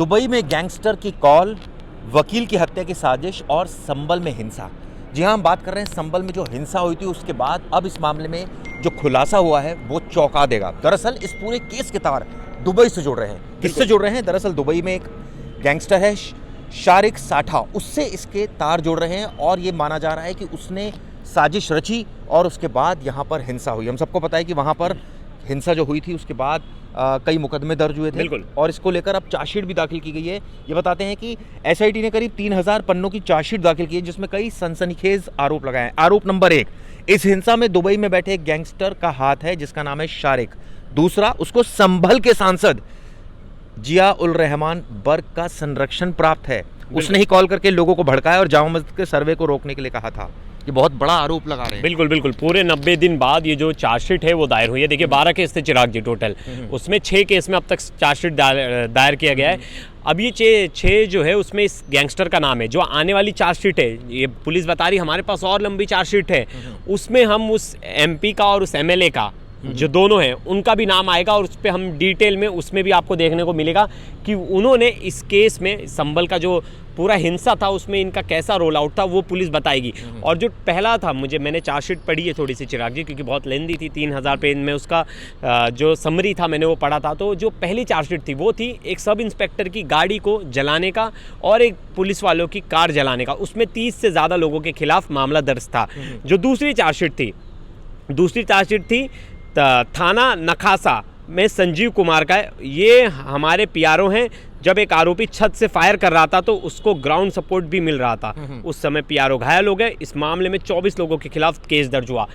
Dubai में gangster की call, वकील की हत्या की साजिश और संभल में हिंसा। जी हाँ, हम बात कर रहे हैं संभल में जो हिंसा हुई थी उसके बाद अब इस मामले में जो खुलासा हुआ है वो चौंका देगा। दरअसल इस पूरे केस के तार दुबई से जुड़ रहे हैं। किससे जुड़ रहे हैं? दरअसल दुबई में एक गैंगस्टर है शारिक साठा, उससे इसके तार जुड़ रहे हैं और ये माना जा रहा है कि उसने साजिश रची और उसके बाद यहाँ पर हिंसा हुई। हम सबको पता है कि वहाँ पर हिंसा जो हुई थी उसके बाद कई मुकदमे दर्ज हुए थे और इसको लेकर अब चार्जशीट भी दाखिल की गई है। ये बताते हैं कि एसआईटी ने करीब 3000 पन्नों की चार्जशीट दाखिल की है जिसमें कई सनसनीखेज आरोप लगाए हैं। आरोप नंबर 1, इस हिंसा में दुबई में बैठे एक गैंगस्टर का हाथ है जिसका नाम है शारिक। दूसरा, उसको संभल के सांसद जिया उल रहमान बर्ग का संरक्षण प्राप्त है। उसने ही कॉल करके लोगों को भड़काया और जामा मस्जिद के सर्वे को रोकने के लिए कहा था। ये बहुत बड़ा आरोप लगा रहे हैं। बिल्कुल बिल्कुल, पूरे 90 दिन बाद ये जो चार्जशीट है वो दायर हुई है। देखिए 12 केस थे चिराग जी टोटल, उसमें 6 केस में अब तक चार्जशीट दायर किया गया है। अब ये 6 जो है उसमें इस गैंगस्टर का नाम है। जो आने वाली चार्जशीट है, ये पुलिस बता रही हमारे पास और लंबी चार्जशीट है, उसमें हम उस एमपी का और उस एमएलए का जो दोनों हैं उनका भी नाम आएगा और उस पर हम डिटेल में उसमें भी आपको देखने को मिलेगा कि उन्होंने इस केस में संभल का जो पूरा हिंसा था उसमें इनका कैसा रोल आउट था वो पुलिस बताएगी। और जो पहला था, मैंने चार्जशीट पढ़ी है थोड़ी सी चिराग जी, क्योंकि बहुत लेंदी थी, 3000 पेज में उसका जो समरी था मैंने वो पढ़ा था। तो जो पहली चार्जशीट थी वो थी एक सब इंस्पेक्टर की गाड़ी को जलाने का और एक पुलिस वालों की कार जलाने का। उसमें 30 से ज़्यादा लोगों के खिलाफ मामला दर्ज था। जो दूसरी चार्जशीट थी थाना नखासा में संजीव कुमार का। ये हमारे पीआरओ हैं। जब एक आरोपी छत से फायर कर रहा था तो उसको ग्राउंड सपोर्ट भी मिल रहा था। उस समय पीआरओ घायल हो गए। इस मामले में 24 लोगों के खिलाफ केस दर्ज हुआ।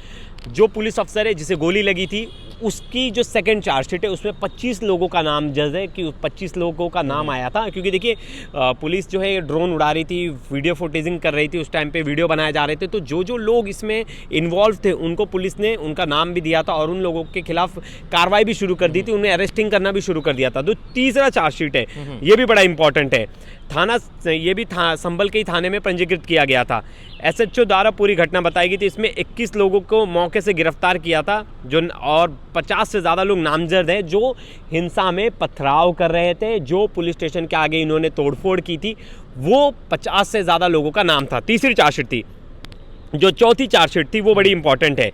जो पुलिस अफसर है जिसे गोली लगी थी उसकी जो सेकंड चार्जशीट है उसमें 25 लोगों का नाम दर्ज है कि 25 लोगों का नाम आया था। क्योंकि देखिए पुलिस जो है ड्रोन उड़ा रही थी, वीडियो फुटेजिंग कर रही थी, उस टाइम पे वीडियो बनाए जा रहे थे। तो जो लोग इसमें इन्वॉल्व थे उनको पुलिस ने उनका नाम भी दिया था और उन लोगों के खिलाफ कार्रवाई भी शुरू कर दी थी, उन्हें अरेस्टिंग करना भी शुरू कर दिया था। जो तीसरा चार्जशीट है ये भी बड़ा इंपॉर्टेंट है। ये भी संभल के ही थाने में पंजीकृत किया गया था। एसएचओ द्वारा पूरी घटना बताई गई थी। इसमें 21 लोगों को मौके से गिरफ्तार किया था और 50 से ज़्यादा लोग नामजद हैं जो हिंसा में पथराव कर रहे थे। जो पुलिस स्टेशन के आगे इन्होंने तोड़फोड़ की थी वो 50 से ज़्यादा लोगों का नाम था। तीसरी चार्जशीट थी। जो चौथी चार्जशीट थी वो बड़ी इंपॉर्टेंट है।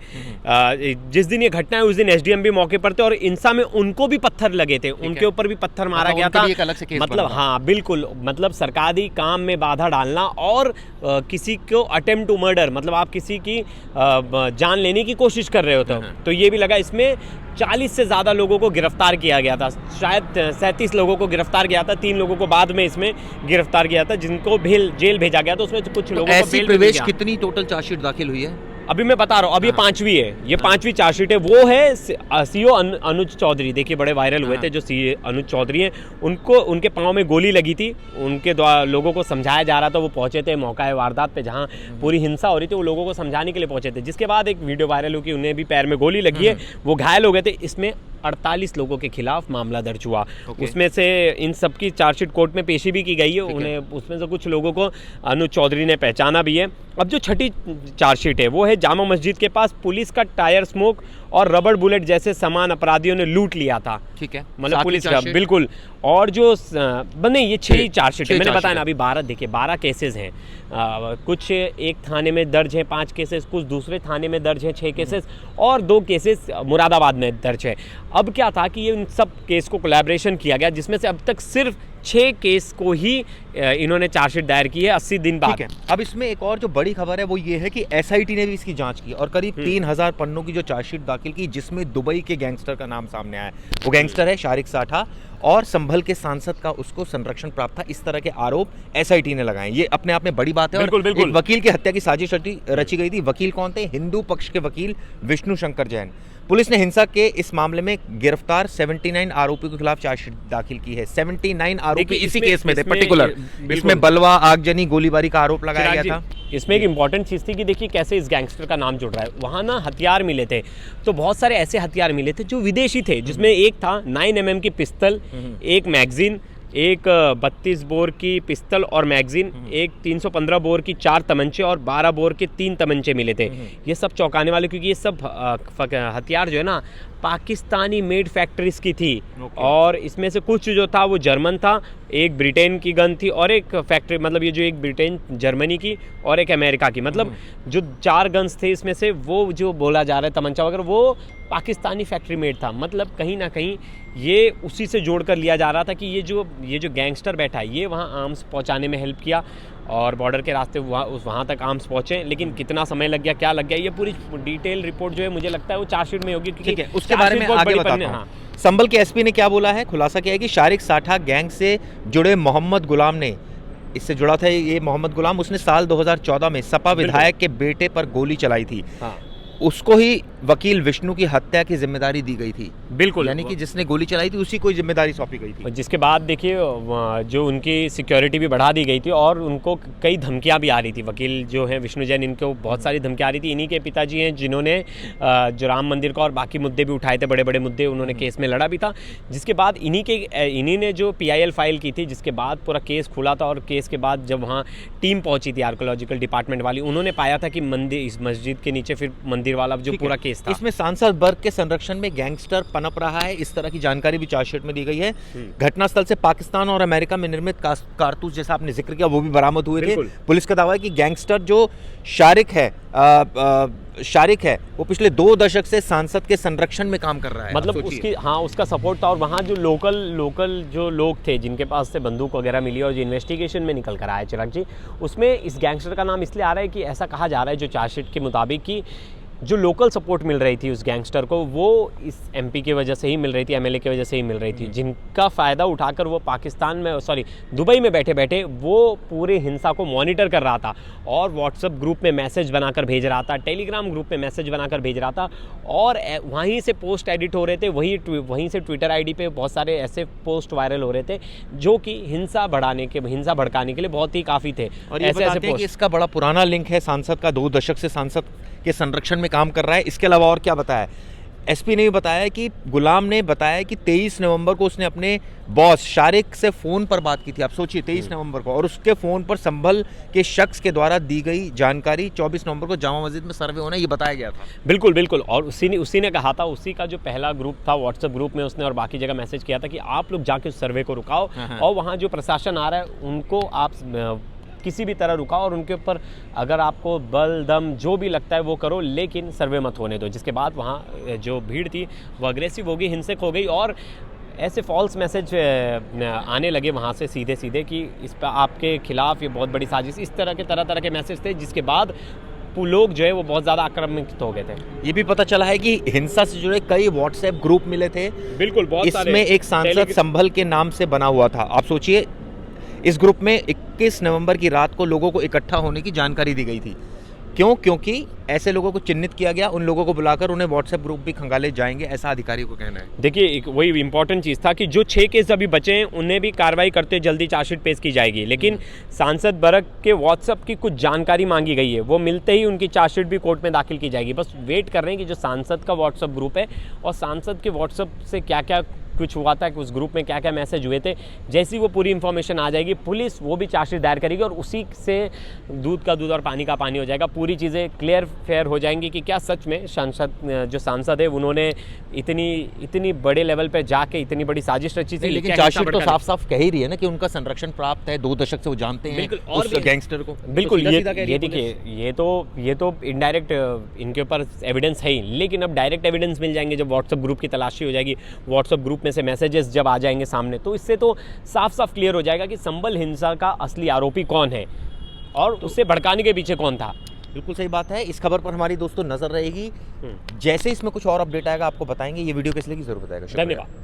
जिस दिन ये घटना है उस दिन एसडीएम भी मौके पर थे और हिंसा में उनको भी पत्थर लगे थे, उनके ऊपर भी पत्थर मारा गया था। एक अलग से केस मतलब हाँ बिल्कुल, मतलब सरकारी काम में बाधा डालना और किसी को अटेम्प्ट टू मर्डर, मतलब आप किसी की जान लेने की कोशिश कर रहे हो तो ये भी लगा। इसमें 40 से ज़्यादा लोगों को गिरफ्तार किया गया था। शायद 37 लोगों को गिरफ्तार किया था, 3 लोगों को बाद में इसमें गिरफ्तार किया था जिनको जेल भेजा गया था। उसमें कुछ लोगों को बेल प्रवेश कितनी टोटल चार्जशीट दाखिल हुई है? अभी मैं बता रहा हूँ, अब ये 5वीं है। ये 5वीं चार्जशीट है। वो है सीओ अनुज चौधरी। देखिए बड़े वायरल हुए थे जो अनुज चौधरी हैं। उनके पाँव में गोली लगी थी। उनके द्वारा लोगों को समझाया जा रहा था। वो पहुंचे थे मौका वारदात पे जहां पूरी हिंसा हो रही थी। वो लोगों को समझाने के लिए पहुंचे थे। जिसके बाद एक वीडियो वायरल हुई कि उन्हें भी पैर में गोली लगी है, वो घायल हो गए थे। इसमें 48 लोगों के खिलाफ मामला दर्ज हुआ। उसमें से इन सब की चार्जशीट कोर्ट में पेशी भी की गई है। उन्हें उसमें से कुछ लोगों को अनुज चौधरी ने पहचाना भी है। अब जो छठी चार्जशीट है वो है जामा मस्जिद के पास पुलिस का टायर स्मोक और रबड़ बुलेट जैसे सामान अपराधियों ने लूट लिया था। ठीक है, मतलब पुलिस का बिल्कुल। और जो बने ये 6 चार्जशीट है। मैंने बताया ना अभी 12, देखिए 12 केसेस हैं। कुछ एक थाने में दर्ज है 5 केसेस, कुछ दूसरे थाने में दर्ज है 6 केसेस और 2 केसेस मुरादाबाद में दर्ज है। अब क्या था कि ये इन सब केस को कोलैबोरेशन किया गया जिसमें से अब तक सिर्फ 6 केस को ही इन्होंने चार्जशीट दायर की है 80 दिन बाद। अब इसमें एक और जो बड़ी खबर है वो ये है कि एसआईटी ने भी इसकी जांच की और करीब 3000 पन्नों की जो चार्जशीट दाखिल की जिसमें दुबई के गैंगस्टर का नाम सामने आया। वो गैंगस्टर है शारिक साठा और संभल के सांसद का उसको संरक्षण प्राप्त था। इस तरह के आरोप एसआईटी ने लगाए। ये अपने आप में बड़ी बात है। बिल्कुल, और एक वकील की हत्या की साजिश रची गई थी। वकील कौन थे? हिंदू पक्ष के वकील विष्णु शंकर जैन। पुलिस ने हिंसा के इस मामले में गिरफ्तार 79 आरोपियों के खिलाफ चार्जशीट दाखिल की है। 79 आरोपी इसी केस में थे पर्टिकुलर। इसमें बलवा, आगजनी, गोलीबारी का आरोप लगाया गया था। इसमें एक इंपॉर्टेंट चीज़ थी कि देखिए कैसे इस गैंगस्टर का नाम जुड़ रहा है। वहाँ ना हथियार मिले थे, तो बहुत सारे ऐसे हथियार मिले थे जो विदेशी थे, जिसमें एक था 9mm की पिस्तल, एक मैगजीन, एक 32 बोर की पिस्तल और मैगजीन, एक 315 बोर की 4 तमंचे और 12 बोर के 3 तमंचे मिले थे। ये सब चौंकाने वाले, क्योंकि ये सब हथियार जो है ना पाकिस्तानी मेड फैक्ट्रीज की थी। और इसमें से कुछ जो था वो जर्मन था, एक ब्रिटेन की गन थी और एक फैक्ट्री, मतलब ये जो एक ब्रिटेन जर्मनी की और एक अमेरिका की, मतलब जो 4 गन्स थे इसमें से वो जो बोला जा रहा है तमंचा वगैरह वो पाकिस्तानी फैक्ट्री मेड था। मतलब कहीं ना कहीं ये उसी से जोड़कर लिया जा रहा था कि ये जो गैंगस्टर बैठा है ये वहाँ आर्म्स पहुँचाने में हेल्प किया और बॉर्डर के रास्ते वहाँ तक आर्म्स पहुँचे। लेकिन कितना समय लग गया, क्या लग गया, ये पूरी डिटेल रिपोर्ट जो है मुझे लगता है वो चार्जशीट में होगी। ठीक है, उसके बारे में आगे बताता हूं। संभल के एसपी ने क्या बोला है, खुलासा किया है कि शारिक साठा गैंग से जुड़े मोहम्मद गुलाम ने, इससे जुड़ा था ये मोहम्मद गुलाम, उसने साल 2014 में सपा विधायक के बेटे पर गोली चलाई थी। उसको ही वकील विष्णु की हत्या की जिम्मेदारी दी गई थी। बिल्कुल, यानी कि जिसने गोली चलाई थी उसी को जिम्मेदारी सौंपी गई थी। जिसके बाद देखिए जो उनकी सिक्योरिटी भी बढ़ा दी गई थी और उनको कई धमकियां भी आ रही थी। वकील जो हैं विष्णु जैन, इनको बहुत सारी धमकियां आ रही थी। इन्हीं के पिताजी हैं जिन्होंने जो राम मंदिर का और बाकी मुद्दे भी उठाए थे, बड़े बड़े मुद्दे, उन्होंने केस में लड़ा भी था। जिसके बाद इन्हीं ने जो PIL फाइल की थी, जिसके बाद पूरा केस खुला था। और केस के बाद जब वहाँ टीम पहुंची थी आर्कोलॉजिकल डिपार्टमेंट वाली, उन्होंने पाया था कि मंदिर, इस मस्जिद के नीचे फिर मंदिर वाला जो पूरा केस था, इसमें सांसद वर्ग के संरक्षण में गैंगस्टर पनप रहा है, इस तरह की जानकारी भी चार्जशीट में दी गई है। घटनास्थल से पाकिस्तान और अमेरिका में निर्मित कारतूस, जैसा आपने जिक्र किया, वो भी बरामद हुए थे। पुलिस का दावा है कि गैंगस्टर जो शारिक है वो पिछले 2 दशक से सांसद के संरक्षण में काम कर रहा है। मतलब उसका सपोर्ट था। और वहाँ जो लोकल जो लोग थे जिनके पास से बंदूक वगैरह मिली और जो इन्वेस्टिगेशन में निकल कर आया चिराग जी, उसमें इस गैंगस्टर का नाम इसलिए आ रहा है कि ऐसा कहा जा रहा है जो चार्जशीट के मुताबिक कि जो लोकल सपोर्ट मिल रही थी उस गैंगस्टर को, वो इस MP की वजह से ही मिल रही थी, MLA की वजह से ही मिल रही थी, जिनका फ़ायदा उठाकर वो दुबई में बैठे बैठे वो पूरे हिंसा को मॉनिटर कर रहा था और व्हाट्सएप ग्रुप में मैसेज बनाकर भेज रहा था, टेलीग्राम ग्रुप में मैसेज बनाकर भेज रहा था और वहीं से पोस्ट एडिट हो रहे थे। वहीं से ट्विटर ID पे बहुत सारे ऐसे पोस्ट वायरल हो रहे थे जो कि हिंसा भड़काने के लिए बहुत ही काफ़ी थे। और ये बताते हैं कि इसका बड़ा पुराना लिंक है सांसद का, 2 दशक से सांसद के संरक्षण में काम कर रहा है। इसके अलावा और क्या बताया, SP ने भी बताया कि गुलाम ने बताया कि 23 नवंबर को उसने अपने बॉस शारिक से फ़ोन पर बात की थी। आप सोचिए 23 नवंबर को, और उसके फ़ोन पर संभल के शख्स के द्वारा दी गई जानकारी 24 नवंबर को जामा मस्जिद में सर्वे होना, ये बताया गया था। बिल्कुल। और उसी ने कहा था, उसी का जो पहला ग्रुप था व्हाट्सएप ग्रुप में, उसने और बाकी जगह मैसेज किया था कि आप लोग जाके उस सर्वे को रुकाओ और वहाँ जो प्रशासन आ रहा है उनको आप किसी भी तरह रुकाओ और उनके ऊपर अगर आपको बल दम जो भी लगता है वो करो, लेकिन सर्वे मत होने दो। जिसके बाद वहाँ जो भीड़ थी वो अग्रेसिव हो गई, हिंसक हो गई और ऐसे फॉल्स मैसेज आने लगे वहाँ से सीधे कि इस पर आपके खिलाफ ये बहुत बड़ी साजिश, इस तरह के मैसेज थे। जिसके बाद लोग जो है वो बहुत ज़्यादा आक्रामक हो गए थे। ये भी पता चला है कि हिंसा से जुड़े कई व्हाट्सएप ग्रुप मिले थे। बिल्कुल, बहुत सारे। इसमें एक सांसद संभल के नाम से बना हुआ था। आप सोचिए, इस ग्रुप में 21 नवंबर की रात को लोगों को इकट्ठा होने की जानकारी दी गई थी। क्योंकि ऐसे लोगों को चिन्हित किया गया, उन लोगों को बुलाकर उन्हें व्हाट्सएप ग्रुप भी खंगाले जाएंगे, ऐसा अधिकारी को कहना है। देखिए, एक वही इंपॉर्टेंट चीज़ था कि जो 6 केस अभी बचे हैं उन्हें भी कार्रवाई करते जल्दी चार्जशीट पेश की जाएगी। लेकिन सांसद वर्ग के व्हाट्सएप की कुछ जानकारी मांगी गई है, वो मिलते ही उनकी चार्जशीट भी कोर्ट में दाखिल की जाएगी। बस वेट कर रहे हैं कि जो सांसद का व्हाट्सएप ग्रुप है और सांसद के व्हाट्सएप से क्या क्या कुछ हुआ था कि उस ग्रुप में क्या क्या मैसेज हुए थे, जैसी वो पूरी इन्फॉर्मेशन आ जाएगी पुलिस वो भी चार्जशीट दायर करेगी और उसी से दूध का दूध और पानी का पानी हो जाएगा। पूरी चीज़ें क्लियर फेयर हो जाएंगी कि क्या सच में सांसद है उन्होंने इतनी बड़े लेवल पे जाके इतनी बड़ी साजिश रची थी। लेकिन चार्जशीट तो साफ साफ कह ही रही है ना कि उनका संरक्षण प्राप्त है, 2 दशक से वो जानते हैं उस गैंगस्टर को। बिल्कुल, ये देखिए, ये तो इनडायरेक्ट इनके ऊपर एविडेंस है ही, लेकिन अब डायरेक्ट एविडेंस मिल जाएंगे जब व्हाट्सएप ग्रुप की तलाशी हो जाएगी, व्हाट्सएप ग्रुप में से मैसेजेस जब आ जाएंगे सामने, तो इससे तो साफ साफ क्लियर हो जाएगा कि संभल हिंसा का असली आरोपी कौन है और उसे भड़काने के पीछे कौन था। बिल्कुल सही बात है। इस खबर पर हमारी दोस्तों नजर रहेगी, जैसे इसमें कुछ और अपडेट आएगा आपको बताएंगे। ये वीडियो किस लिए की जरूरत है। धन्यवाद।